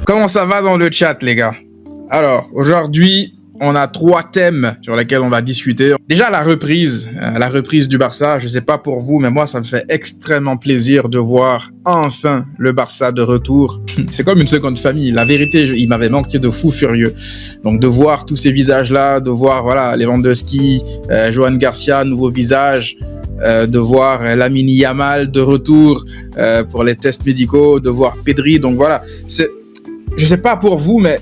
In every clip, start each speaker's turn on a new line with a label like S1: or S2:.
S1: Comment ça va dans le chat, les gars? Alors, aujourd'hui, on a 3 thèmes sur lesquels on va discuter. Déjà, la reprise du Barça. Je sais pas pour vous, mais moi, ça me fait extrêmement plaisir de voir enfin le Barça de retour. C'est comme une seconde famille. La vérité, il m'avait manqué de fou furieux. Donc, de voir tous ces visages-là, de voir, voilà, Lewandowski, Johan Garcia, nouveau visage, de voir Lamine Yamal de retour pour les tests médicaux, de voir Pedri. Donc, voilà, je sais pas pour vous, mais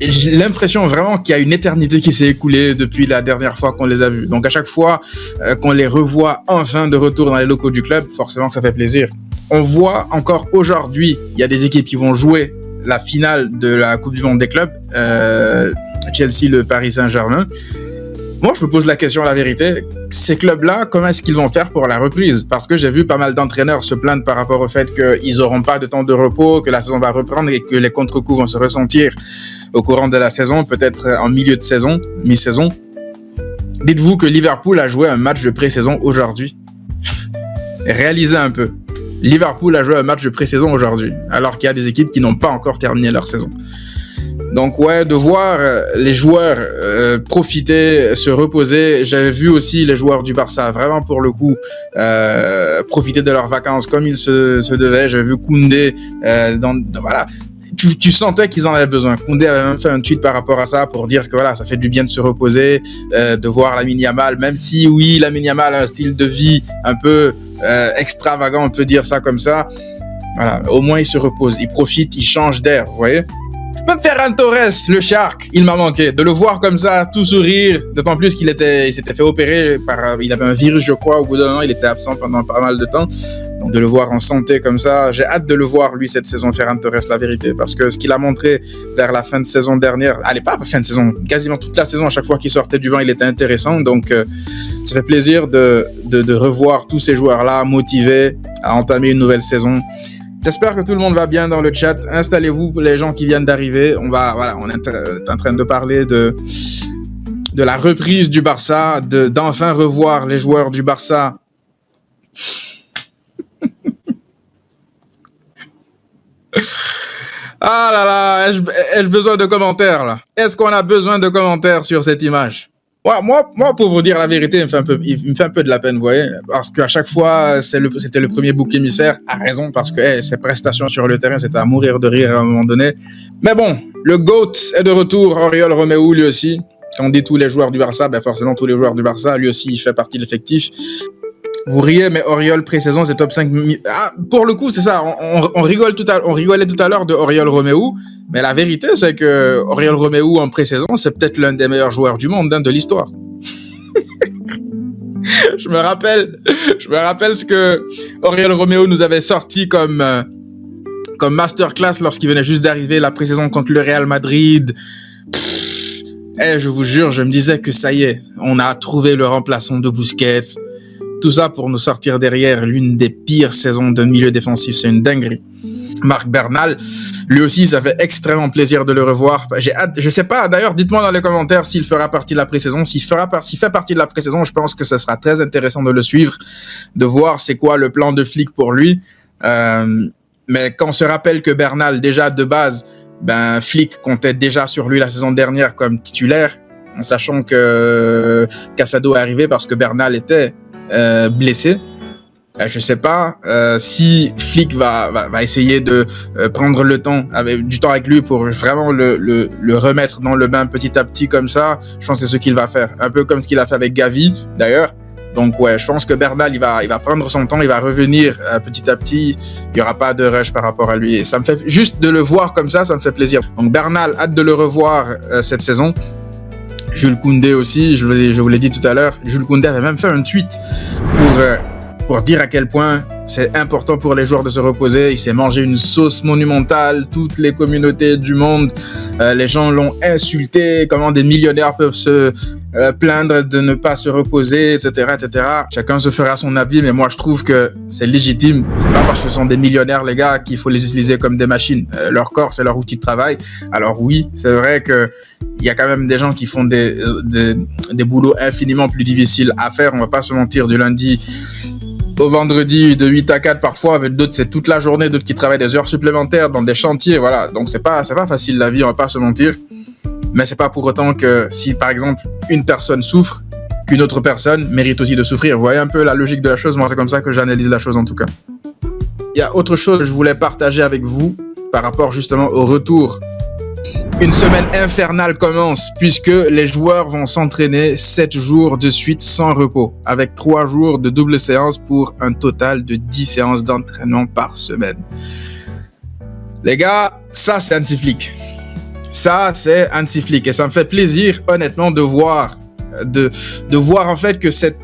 S1: j'ai l'impression vraiment qu'il y a une éternité qui s'est écoulée depuis la dernière fois qu'on les a vus. Donc à chaque fois qu'on les revoit enfin de retour dans les locaux du club, forcément que ça fait plaisir. On voit encore aujourd'hui, il y a des équipes qui vont jouer la finale de la Coupe du Monde des clubs, Chelsea, le Paris Saint-Germain. Moi, je me pose la question, la vérité, ces clubs-là, comment est-ce qu'ils vont faire pour la reprise? Parce que j'ai vu pas mal d'entraîneurs se plaindre par rapport au fait qu'ils n'auront pas de temps de repos, que la saison va reprendre et que les contre-coups vont se ressentir au courant de la saison, peut-être en milieu de saison, mi-saison. Dites-vous que Liverpool a joué un match de pré-saison aujourd'hui. Réalisez un peu. Liverpool a joué un match de pré-saison aujourd'hui, alors qu'il y a des équipes qui n'ont pas encore terminé leur saison. Donc ouais, de voir les joueurs profiter, se reposer. J'avais vu aussi les joueurs du Barça vraiment pour le coup profiter de leurs vacances comme il se devait. J'avais vu Koundé voilà. Tu sentais qu'ils en avaient besoin. Koundé avait même fait un tweet par rapport à ça pour dire que voilà, ça fait du bien de se reposer, de voir Lamine Yamal, même si oui, Lamine Yamal a un style de vie un peu extravagant, on peut dire ça comme ça. Voilà, au moins il se repose, il profite, il change d'air, vous voyez. Même Ferran Torres, le Shark, il m'a manqué. De le voir comme ça, tout sourire, d'autant plus qu'il s'était fait opérer il avait un virus, je crois, au bout d'un an, il était absent pendant pas mal de temps. Donc de le voir en santé comme ça, j'ai hâte de le voir, lui, cette saison, Ferran Torres, la vérité, parce que ce qu'il a montré vers la fin de saison dernière, allez, pas fin de saison, quasiment toute la saison, à chaque fois qu'il sortait du banc, il était intéressant. Donc ça fait plaisir de revoir tous ces joueurs-là motivés à entamer une nouvelle saison. J'espère que tout le monde va bien dans le chat. Installez-vous pour les gens qui viennent d'arriver. On est en train de parler de la reprise du Barça, d'enfin revoir les joueurs du Barça. Ah là là, ai-je besoin de commentaires là? Est-ce qu'on a besoin de commentaires sur cette image? Ouais, moi, pour vous dire la vérité, il me fait un peu de la peine, vous voyez, parce qu'à chaque fois, c'était le premier bouc émissaire, à raison, parce que ses prestations sur le terrain, c'était à mourir de rire à un moment donné. Mais bon, le GOAT est de retour, Oriol Romeu, lui aussi. Quand on dit tous les joueurs du Barça, ben forcément tous les joueurs du Barça, lui aussi, il fait partie de l'effectif. Vous riez, mais Oriol pré-saison, c'est top 5. Ah, pour le coup, c'est ça. On rigolait tout à l'heure de Oriol Romeu, mais la vérité, c'est que Oriol Romeu en pré-saison, c'est peut-être l'un des meilleurs joueurs du monde, de l'histoire. Je me rappelle ce que Oriol Romeu nous avait sorti comme masterclass lorsqu'il venait juste d'arriver la pré-saison contre le Real Madrid. Je vous jure, je me disais que ça y est, on a trouvé le remplaçant de Busquets. Tout ça pour nous sortir derrière l'une des pires saisons de milieu défensif. C'est une dinguerie. Marc Bernal, lui aussi, ça fait extrêmement plaisir de le revoir. J'ai hâte, je sais pas, d'ailleurs, dites-moi dans les commentaires s'il fera partie de la pré-saison. S'il fait partie de la pré-saison, je pense que ça sera très intéressant de le suivre, de voir c'est quoi le plan de Flick pour lui. Mais quand on se rappelle que Bernal, déjà de base, Flick comptait déjà sur lui la saison dernière comme titulaire, en sachant que Casado est arrivé parce que Bernal était blessé. Je sais pas si Flick va essayer de prendre du temps avec lui pour vraiment le remettre dans le bain petit à petit comme ça. Je pense que c'est ce qu'il va faire, un peu comme ce qu'il a fait avec Gavi d'ailleurs. Donc ouais, je pense que Bernal il va prendre son temps, il va revenir petit à petit. Il y aura pas de rush par rapport à lui. Et ça me fait juste de le voir comme ça me fait plaisir. Donc Bernal, hâte de le revoir cette saison. Jules Koundé aussi, je vous l'ai dit tout à l'heure. Jules Koundé avait même fait un tweet pour dire à quel point c'est important pour les joueurs de se reposer. Il s'est mangé une sauce monumentale, toutes les communautés du monde, les gens l'ont insulté, comment des millionnaires peuvent se plaindre de ne pas se reposer, etc., etc. Chacun se fera son avis, mais moi je trouve que c'est légitime. C'est pas parce que ce sont des millionnaires, les gars, qu'il faut les utiliser comme des machines. Leur corps, c'est leur outil de travail. Alors oui, c'est vrai que il y a quand même des gens qui font des boulots infiniment plus difficiles à faire. On va pas se mentir, du lundi au vendredi de 8 à 4 parfois, avec d'autres c'est toute la journée, d'autres qui travaillent des heures supplémentaires dans des chantiers, voilà. Donc c'est pas facile la vie, on va pas se mentir. Mais c'est pas pour autant que si par exemple une personne souffre, qu'une autre personne mérite aussi de souffrir. Vous voyez un peu la logique de la chose, moi c'est comme ça que j'analyse la chose en tout cas. Il y a autre chose que je voulais partager avec vous par rapport justement au retour. Une semaine infernale commence puisque les joueurs vont s'entraîner 7 jours de suite sans repos, avec 3 jours de double séance pour un total de 10 séances d'entraînement par semaine. Les gars, ça c'est Hansi Flick. Ça c'est Hansi Flick et ça me fait plaisir honnêtement de voir en fait que cette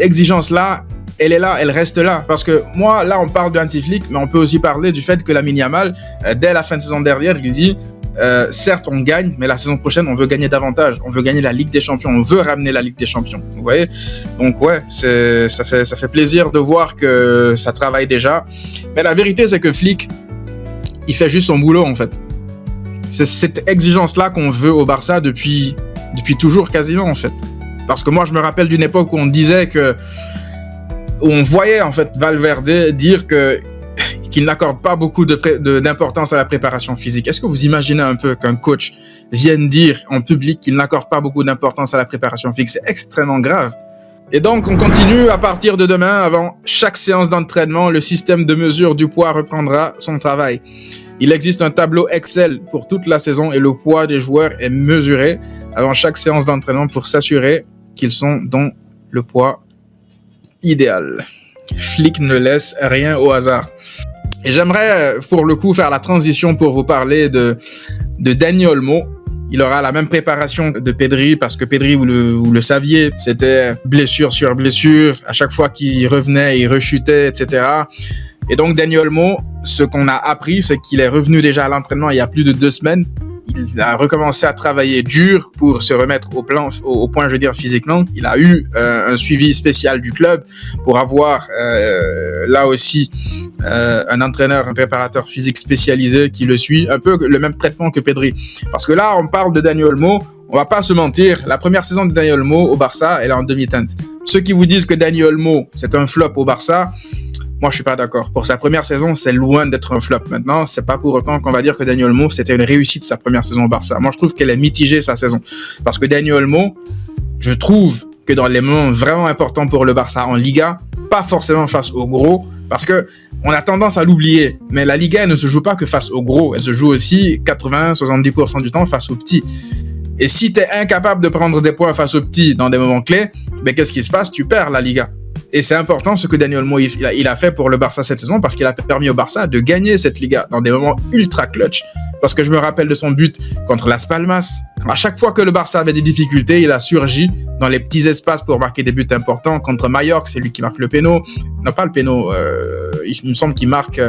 S1: exigence-là, elle est là, elle reste là. Parce que moi, là, on parle de Hansi Flick, mais on peut aussi parler du fait que Lamine Yamal, dès la fin de saison dernière, il dit certes, on gagne, mais la saison prochaine, on veut gagner davantage. On veut gagner la Ligue des Champions. On veut ramener la Ligue des Champions. Vous voyez ? Donc, ouais, ça fait plaisir de voir que ça travaille déjà. Mais la vérité, c'est que Flick, il fait juste son boulot, en fait. C'est cette exigence-là qu'on veut au Barça depuis toujours quasiment, en fait. Parce que moi, je me rappelle d'une époque où on disait où on voyait en fait Valverde dire qu'il n'accorde pas beaucoup d'importance à la préparation physique. Est-ce que vous imaginez un peu qu'un coach vienne dire en public qu'il n'accorde pas beaucoup d'importance à la préparation physique? C'est extrêmement grave. Et donc, on continue à partir de demain. Avant chaque séance d'entraînement, le système de mesure du poids reprendra son travail. Il existe un tableau Excel pour toute la saison et le poids des joueurs est mesuré avant chaque séance d'entraînement pour s'assurer qu'ils sont dans le poids idéal. Flick ne laisse rien au hasard. Et j'aimerais, pour le coup, faire la transition pour vous parler de Dani Olmo. Il aura la même préparation de Pedri, parce que Pedri, vous le saviez, c'était blessure sur blessure. À chaque fois qu'il revenait, il rechutait, etc. Et donc, Dani Olmo, ce qu'on a appris, c'est qu'il est revenu déjà à l'entraînement il y a plus de 2 semaines. Il a recommencé à travailler dur pour se remettre au point, je veux dire, physiquement. Il a eu un suivi spécial du club pour avoir là aussi un entraîneur, un préparateur physique spécialisé qui le suit, un peu le même traitement que Pedri. Parce que là, on parle de Dani Olmo, on va pas se mentir, la première saison de Dani Olmo au Barça, elle est en demi-teinte. Ceux qui vous disent que Dani Olmo, c'est un flop au Barça, moi, je suis pas d'accord. Pour sa première saison, c'est loin d'être un flop. Maintenant, c'est pas pour autant qu'on va dire que Dani Olmo, c'était une réussite sa première saison au Barça. Moi, je trouve qu'elle est mitigée sa saison. Parce que Dani Olmo, je trouve que dans les moments vraiment importants pour le Barça en Liga, pas forcément face aux gros, parce que on a tendance à l'oublier. Mais la Liga, elle ne se joue pas que face aux gros. Elle se joue aussi 80-70% du temps face aux petits. Et si t'es incapable de prendre des points face aux petits dans des moments clés, ben qu'est-ce qui se passe? Tu perds la Liga. Et c'est important ce que Dani Olmo il a fait pour le Barça cette saison, parce qu'il a permis au Barça de gagner cette Liga dans des moments ultra clutch. Parce que je me rappelle de son but contre Las Palmas. À chaque fois que le Barça avait des difficultés, il a surgi dans les petits espaces pour marquer des buts importants. Contre Mallorca, c'est lui qui marque le péno. Non, pas le péno. Il me semble qu'il marque...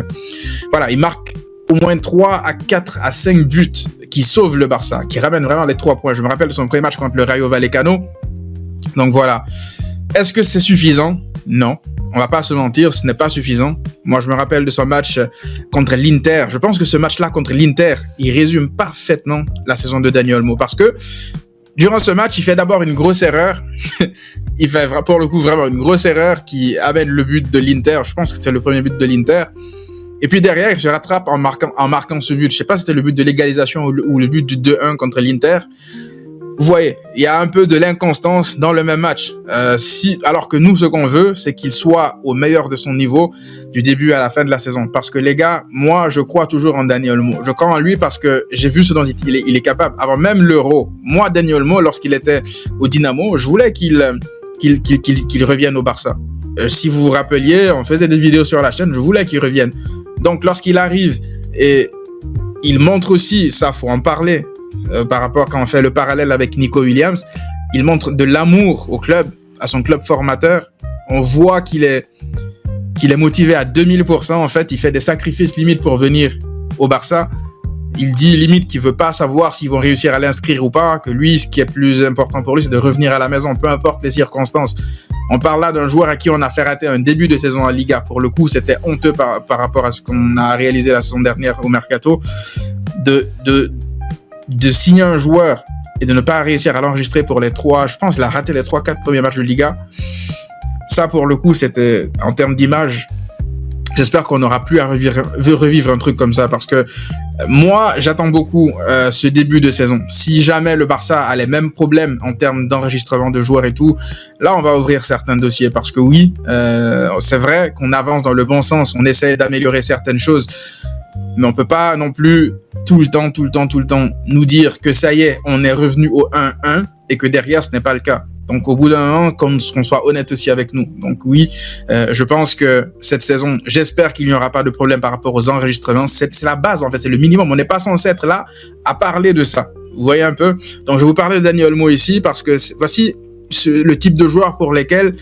S1: il marque au moins 3 à 4 à 5 buts qui sauvent le Barça, qui ramènent vraiment les 3 points. Je me rappelle de son premier match contre le Rayo Vallecano. Donc voilà. Est-ce que c'est suffisant? Non, on va pas se mentir, ce n'est pas suffisant. Moi, je me rappelle de son match contre l'Inter. Je pense que ce match-là contre l'Inter, il résume parfaitement la saison de Dani Olmo, parce que durant ce match, il fait d'abord une grosse erreur. Il fait pour le coup vraiment une grosse erreur qui amène le but de l'Inter. Je pense que c'était le premier but de l'Inter. Et puis derrière, il se rattrape en marquant ce but. Je sais pas si c'était le but de l'égalisation ou le but du 2-1 contre l'Inter. Vous voyez, il y a un peu de l'inconstance dans le même match. Alors que nous, ce qu'on veut, c'est qu'il soit au meilleur de son niveau du début à la fin de la saison. Parce que les gars, moi, je crois toujours en Dani Olmo. Je crois en lui parce que j'ai vu ce dont il est capable. Avant même l'Euro, moi, Dani Olmo, lorsqu'il était au Dynamo, je voulais qu'il revienne au Barça. Si vous vous rappeliez, on faisait des vidéos sur la chaîne, je voulais qu'il revienne. Donc, lorsqu'il arrive et il montre aussi, ça, faut en parler, par rapport quand on fait le parallèle avec Nico Williams, il montre de l'amour au club, à son club formateur. On voit qu'il est motivé à 2000%. En fait, il fait des sacrifices limite pour venir au Barça. Il dit limite qu'il veut pas savoir s'ils vont réussir à l'inscrire ou pas, que lui, ce qui est plus important pour lui, c'est de revenir à la maison, peu importe les circonstances. On parle là d'un joueur à qui on a fait rater un début de saison en Liga. Pour le coup, c'était honteux par rapport à ce qu'on a réalisé la saison dernière au Mercato. De signer un joueur et de ne pas réussir à l'enregistrer pour les 3, je pense qu'il a raté les 3-4 premiers matchs de Liga. Ça, pour le coup, c'était, en termes d'image, j'espère qu'on n'aura plus à revivre un truc comme ça, parce que moi, j'attends beaucoup ce début de saison. Si jamais le Barça a les mêmes problèmes en termes d'enregistrement de joueurs et tout, là, on va ouvrir certains dossiers, parce que oui, c'est vrai qu'on avance dans le bon sens, on essaie d'améliorer certaines choses, mais on peut pas non plus tout le temps nous dire que ça y est, on est revenu au 1-1 et que derrière, ce n'est pas le cas. Donc, au bout d'un moment, qu'on soit honnête aussi avec nous. Donc, oui, je pense que cette saison, j'espère qu'il n'y aura pas de problème par rapport aux enregistrements. C'est la base, en fait, c'est le minimum. On n'est pas censé être là à parler de ça. Vous voyez un peu? Donc, je vais vous parler de Dani Olmo ici parce que voici le type de joueur pour lesquels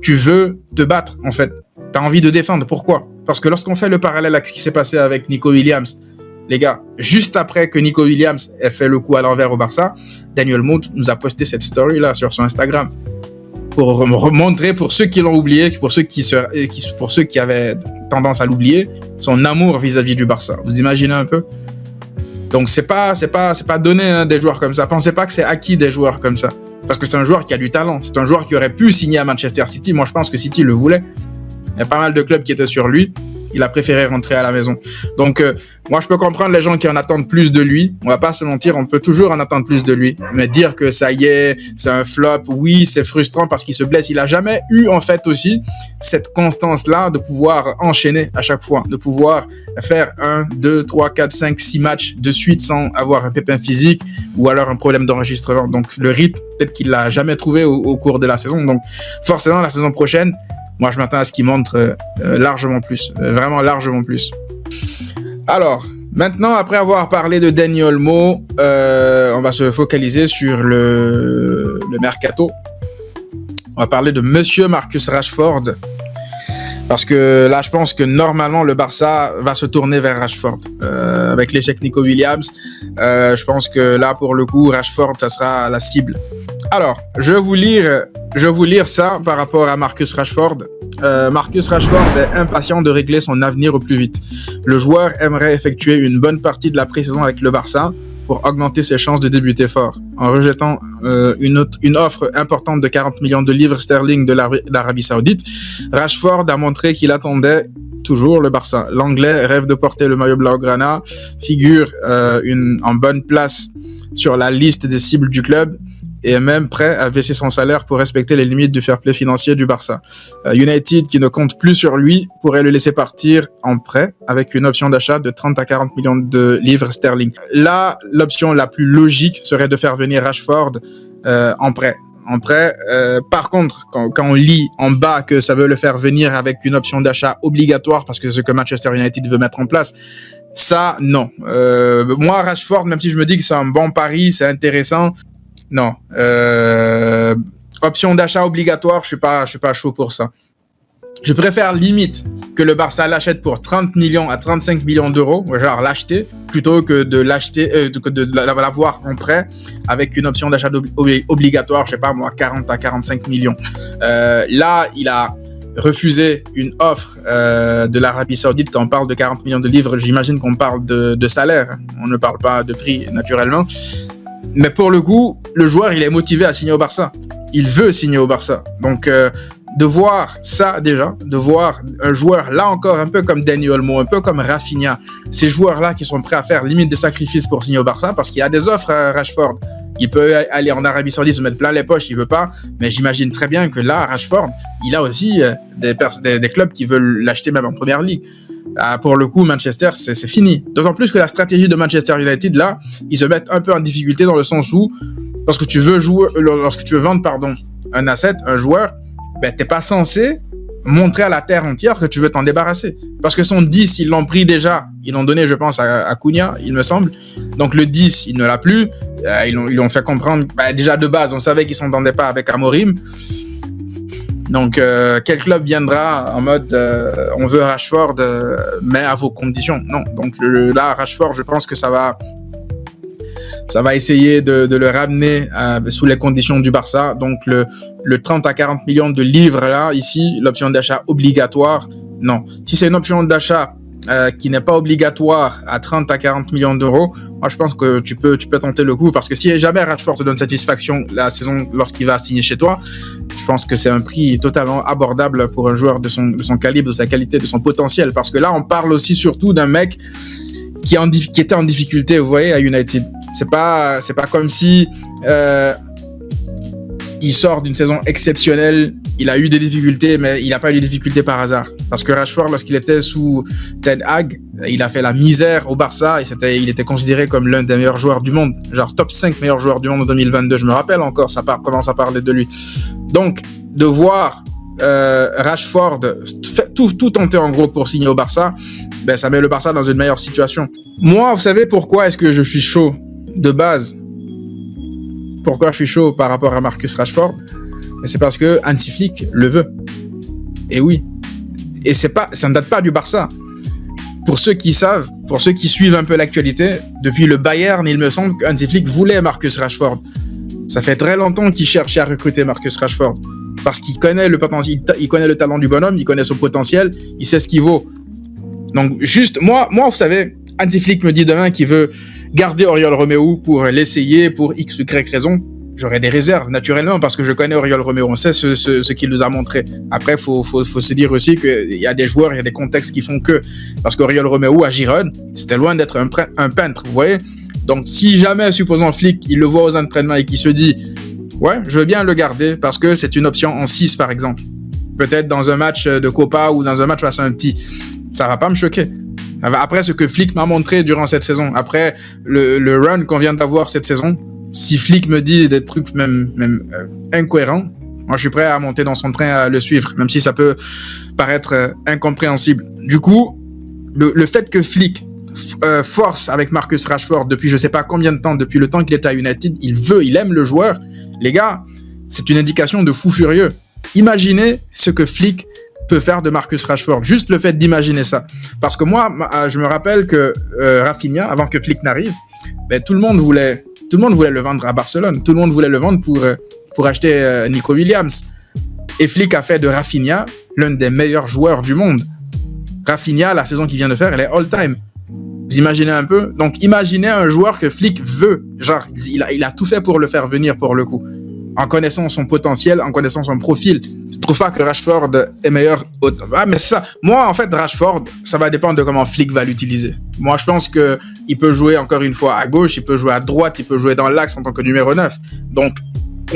S1: tu veux te battre, en fait. Tu as envie de défendre. Pourquoi? Parce que lorsqu'on fait le parallèle avec ce qui s'est passé avec Nico Williams, les gars, juste après que Nico Williams ait fait le coup à l'envers au Barça, Dani Olmo nous a posté cette story-là sur son Instagram pour remontrer, pour ceux qui l'ont oublié, pour ceux qui avaient tendance à l'oublier, son amour vis-à-vis du Barça. Vous imaginez un peu? Donc c'est pas donné, hein, des joueurs comme ça. Pensez pas que c'est acquis des joueurs comme ça, parce que c'est un joueur qui a du talent. C'est un joueur qui aurait pu signer à Manchester City. Moi, je pense que City le voulait. Il y a pas mal de clubs qui étaient sur lui. Il a préféré rentrer à la maison. Donc, moi, je peux comprendre les gens qui en attendent plus de lui. On va pas se mentir, on peut toujours en attendre plus de lui. Mais dire que ça y est, c'est un flop, oui, c'est frustrant parce qu'il se blesse. Il a jamais eu, en fait, aussi cette constance-là de pouvoir enchaîner à chaque fois, de pouvoir faire 1, 2, 3, 4, 5, 6 matchs de suite sans avoir un pépin physique ou alors un problème d'enregistrement. Donc, le rythme, peut-être qu'il l'a jamais trouvé au cours de la saison. Donc, forcément, la saison prochaine, moi, je m'attends à ce qu'il montre largement plus, vraiment largement plus. Alors, maintenant, après avoir parlé de Dani Olmo, on va se focaliser sur le mercato. On va parler de Monsieur Marcus Rashford. Parce que là, je pense que normalement, le Barça va se tourner vers Rashford. Avec l'échec Nico Williams, je pense que là, pour le coup, Rashford, ça sera la cible. Alors, je vais vous lire ça par rapport à Marcus Rashford. Marcus Rashford est impatient de régler son avenir au plus vite. Le joueur aimerait effectuer une bonne partie de la pré-saison avec le Barça pour augmenter ses chances de débuter fort. En rejetant une offre importante de 40 millions de livres sterling de l'Arabie Saoudite, Rashford a montré qu'il attendait toujours le Barça. L'Anglais rêve de porter le maillot blaugrana, figure en bonne place sur la liste des cibles du club et est même prêt à baisser son salaire pour respecter les limites du fair play financier du Barça. United, qui ne compte plus sur lui, pourrait le laisser partir en prêt avec une option d'achat de 30 à 40 millions de livres sterling. Là, l'option la plus logique serait de faire venir Rashford en prêt. Par contre, quand on lit en bas que ça veut le faire venir avec une option d'achat obligatoire, parce que c'est ce que Manchester United veut mettre en place, ça, non. Moi, Rashford, même si je me dis que c'est un bon pari, c'est intéressant, non. Option d'achat obligatoire, je suis pas chaud pour ça. Je préfère limite que le Barça l'achète pour 30 millions à 35 millions d'euros, genre l'acheter, plutôt que de l'acheter, que de l'avoir en prêt avec une option d'achat obligatoire, je sais pas moi, 40 à 45 millions. Là, il a refusé une offre de l'Arabie Saoudite. Quand on parle de 40 millions de livres, j'imagine qu'on parle de salaire. On ne parle pas de prix, naturellement. Mais pour le coup, le joueur, il est motivé à signer au Barça. Il veut signer au Barça. Donc, de voir ça déjà, de voir un joueur, là encore, un peu comme Dani Olmo, un peu comme Rafinha, ces joueurs-là qui sont prêts à faire limite des sacrifices pour signer au Barça, parce qu'il y a des offres à Rashford. Il peut aller en Arabie Saoudite, se mettre plein les poches, il veut pas. Mais j'imagine très bien que là, Rashford, il a aussi des clubs qui veulent l'acheter même en première ligue. Pour le coup, Manchester, c'est fini. D'autant plus que la stratégie de Manchester United, là, ils se mettent un peu en difficulté dans le sens où, lorsque tu veux vendre, un asset, un joueur, ben, t'es pas censé montrer à la terre entière que tu veux t'en débarrasser. Parce que son 10, ils l'ont pris déjà. Ils l'ont donné, je pense, à Cunha, il me semble. Donc le 10, il ne l'a plus. Ils l'ont fait comprendre. Déjà de base, on savait qu'ils s'entendaient pas avec Amorim. Donc, quel club viendra en mode on veut Rashford, mais à vos conditions? Non. Donc là, Rashford, je pense que ça va essayer de le ramener sous les conditions du Barça. Donc, le 30 à 40 millions de livres, là, ici, l'option d'achat obligatoire, non. Si c'est une option d'achat qui n'est pas obligatoire à 30 à 40 millions d'euros, moi, je pense que tu peux tenter le coup, parce que si jamais Rashford te donne satisfaction la saison lorsqu'il va signer chez toi, je pense que c'est un prix totalement abordable pour un joueur de son calibre, de sa qualité, de son potentiel. Parce que là, on parle aussi surtout d'un mec qui était en difficulté, vous voyez, à United. C'est pas comme si il sort d'une saison exceptionnelle, il a eu des difficultés, mais il n'a pas eu des difficultés par hasard. Parce que Rashford, lorsqu'il était sous Ten Hag, il a fait la misère au Barça et il était considéré comme l'un des meilleurs joueurs du monde. Genre top 5 meilleurs joueurs du monde en 2022, je me rappelle encore, ça commence à parler de lui. Donc, de voir Rashford tout tenter en gros pour signer au Barça, ben, ça met le Barça dans une meilleure situation. Moi, vous savez pourquoi est-ce que je suis chaud de base? Pourquoi je suis chaud par rapport à Marcus Rashford? C'est parce que Hansi Flick le veut. Et oui. Et ça ne date pas du Barça. Pour ceux qui savent, pour ceux qui suivent un peu l'actualité, depuis le Bayern, il me semble que Hansi Flick voulait Marcus Rashford. Ça fait très longtemps qu'il cherchait à recruter Marcus Rashford. Parce qu'il connaît le potentiel, il connaît le talent du bonhomme, il connaît son potentiel, il sait ce qu'il vaut. Donc juste, moi, vous savez, Hansi Flick me dit demain qu'il veut garder Oriol Romeu pour l'essayer pour X ou Y raison. J'aurais des réserves, naturellement, parce que je connais Oriol Romeu, on sait ce qu'il nous a montré. Après, faut se dire aussi qu'il y a des joueurs, il y a des contextes qui font que. Parce qu'Oriol Romeu, à Girone, c'était loin d'être un peintre, vous voyez. Donc, si jamais, supposons Flick, il le voit aux entraînements et qu'il se dit « Ouais, je veux bien le garder, parce que c'est une option en 6, par exemple. Peut-être dans un match de Copa ou dans un match face à un petit. » Ça va pas me choquer. Après ce que Flick m'a montré durant cette saison, après le run qu'on vient d'avoir cette saison, si Flick me dit des trucs même incohérents, moi je suis prêt à monter dans son train à le suivre, même si ça peut paraître incompréhensible. Du coup, le fait que Flick force avec Marcus Rashford depuis je sais pas combien de temps, depuis le temps qu'il est à United, il aime le joueur, les gars, c'est une indication de fou furieux. Imaginez ce que Flick peut faire de Marcus Rashford, juste le fait d'imaginer ça. Parce que moi, je me rappelle que Rafinha, avant que Flick n'arrive, ben, tout le monde voulait le vendre à Barcelone. Tout le monde voulait le vendre pour acheter Nico Williams. Et Flick a fait de Rafinha l'un des meilleurs joueurs du monde. Rafinha, la saison qu'il vient de faire, elle est all-time. Vous imaginez un peu? Donc, imaginez un joueur que Flick veut. Genre, il a tout fait pour le faire venir, pour le coup. En connaissant son potentiel, en connaissant son profil. Je trouve pas que Rashford est meilleur. Ah, mais c'est ça. Moi, en fait, Rashford, ça va dépendre de comment Flick va l'utiliser. Moi, je pense que il peut jouer encore une fois à gauche, il peut jouer à droite, il peut jouer dans l'axe en tant que numéro 9. Donc,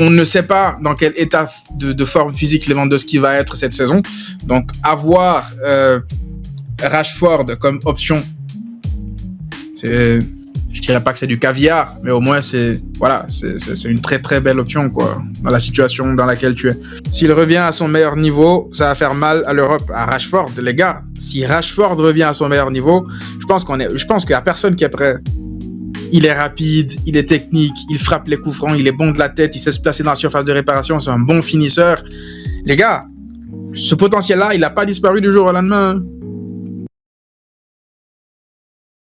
S1: on ne sait pas dans quel état de forme physique Lewandowski va être cette saison. Donc, avoir Rashford comme option, je dirais pas que c'est du caviar, mais au moins c'est une très très belle option quoi, dans la situation dans laquelle tu es. S'il revient à son meilleur niveau, ça va faire mal à l'Europe, à Rashford, les gars. Si Rashford revient à son meilleur niveau, je pense qu'il y a personne qui est prêt. Il est rapide, il est technique, il frappe les coups francs, il est bon de la tête, il sait se placer dans la surface de réparation, c'est un bon finisseur. Les gars, ce potentiel-là, il n'a pas disparu du jour au lendemain.